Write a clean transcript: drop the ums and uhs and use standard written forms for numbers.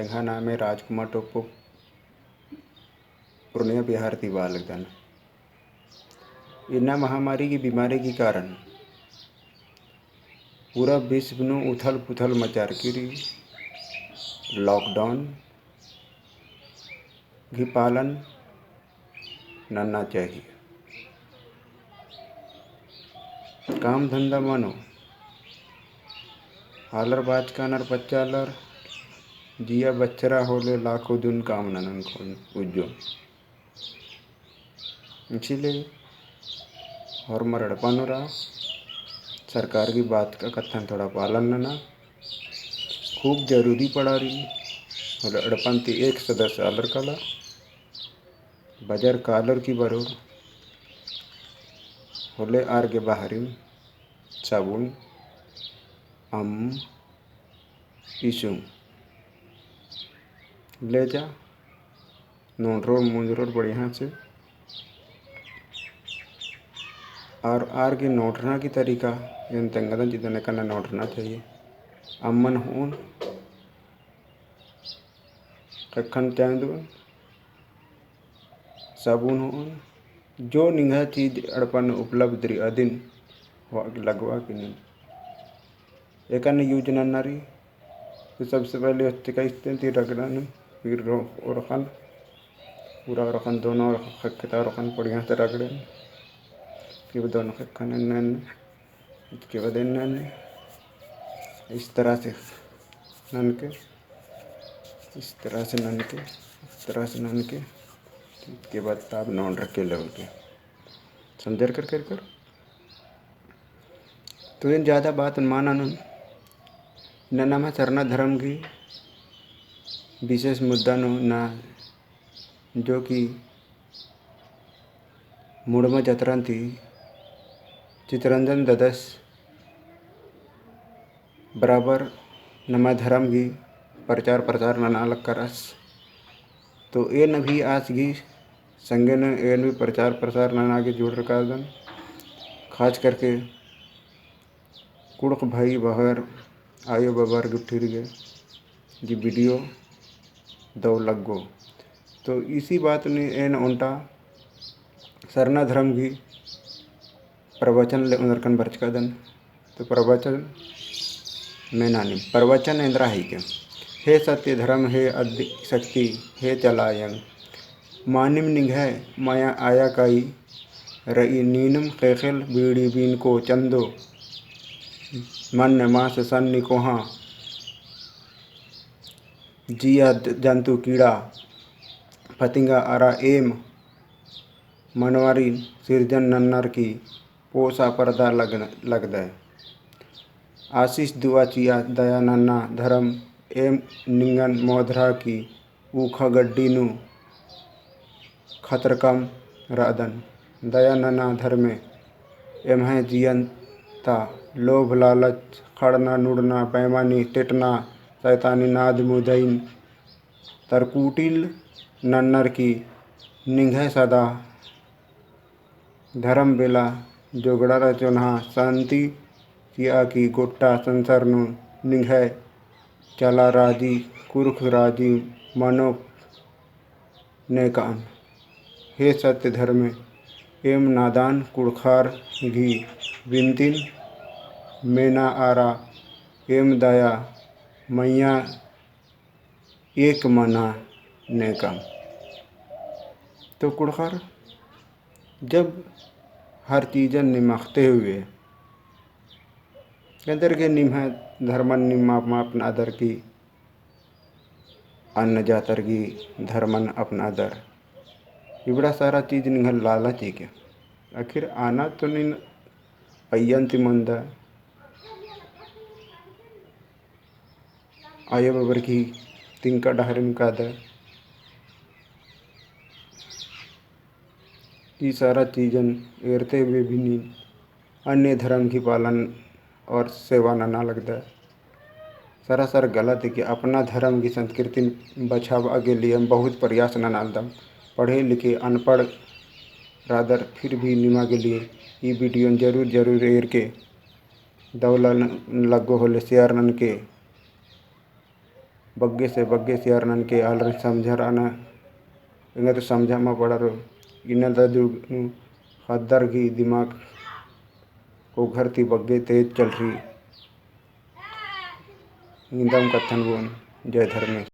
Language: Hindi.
तेंगा नामे राजकुमार टोप्पो पूर्णिया बिहार ती बालकदन इन्ना महामारी की बीमारी के कारण पूरा विश्व नु उथल पुथल मचार किरी लॉकडाउन घी पालन नन्ना चाहिए काम धंधा मानो हालर बाचकानर पच्चालर जिया बच्चरा होले लाखों दिन काम ननन खोन उज्जो इसीलिए और मरड़पनुरा सरकार की बात का कथन थोड़ा पालन नना खूब जरूरी पड़ा रही होले अड़पंती एक सदस्य आलर कला बजर कालर की बरोर होले आर के बाहरी साबुन इशू ले जा नोन रोड मुंज रोड बढ़िया से और आर के नोटना की तरीका इन तंगदन जितने करना नोटना चाहिए अमन होन कखन चांदू साबुन होन जो निंगा चीज अड़पन उपलब्ध रही अदिन लगवा कि नहीं एक यूज नरी तो सबसे पहले अच्छे का इस्तेमाल रगड़न फिर रखन पूरा रखन दोनों खक्ता रखन बढ़िया से रगड़न फिर दोनों खक्खन इसके बाद इस तरह से नन के इस तरह से नन के इसके बाद ताप नॉन रख के लग के समझर कर तो इन ज़्यादा बात माना नन्ना में सरना धर्म की विशेष मुद्दा ना जो कि मुड़मा जतरन थी चितरंजन ददस बराबर नमा धर्म की प्रचार प्रसार नना अलग करस तो ये न भी आज की संगे न एन भी प्रचार प्रसार नना के जोड़ रखा दन खास करके कुड़क भाई बहर आयो बबर गुठिर गए जी वीडियो दो लग गो तो इसी बात ने एन उल्टा सरना धर्म की प्रवचन ले उनरकन बरचका दन तो प्रवचन में नानी प्रवचन इंद्रा ही के हे सत्य धर्म हे अद्य शक्ति हे चलायंग मानिम निघै माया आया काई रई नीनम कैखल बीड़ी बीन को चंदो मन मास सन्नी कोहा जिया जंतु कीड़ा फतिंगा आरा एम मनवारी सिरजन नन्नर की पोसा पर्दा लग दे आशीष दुआ चिया दया नन्ना धर्म एम निंगन मोधरा की ऊखा गड्डी नु खतरकम रादन दया नन्ना धर्मे एम है जियंता लोभ लालच खड़ना नुड़ना पैमानी टिटना शैतानी नाद मुदईन तरकुटिल नन्नर की निंघै सदा धर्म बेला जोगड़ा चुन्हा शांति किया की गोट्टा संसार नु निंघै चला राजी कुरुख राजी मनो ने कान हे सत्य धर्म एम नादान कुड़खार घी बिनतिन मेना आरा एम दया मैया एक मना ने काम तो कुड़खार जब हर चीज़न निमखते हुए अंदर के निम है धर्मन निम अपना अदर की अन्न जातर की धर्मन अपना अदर ये बड़ा सारा चीज़ निगल लालच ही क्या आखिर आना तो नहीं अयंति मंदा आयो बबर की तिनका डहरिम का दर ये सारा चीज़न एरते हुए भी नहीं अन्य धर्म की पालन और सेवा ना लगता है सरासर गलत है कि अपना धर्म की संस्कृति बचावा के लिए हम बहुत प्रयास न नालदम पढ़े लिखे अनपढ़ रादर फिर भी निमा के लिए ये वीडियो जरूर एर के दौलन लगो होले शेयर नन के बग्गे से यारन के आलर समझराना इंगे तो समझा मा पड़ा रो इन जो हदर की दिमाग को घर थी बग्गे तेज चल रही इंदम कथन बोन जय धर्मेश।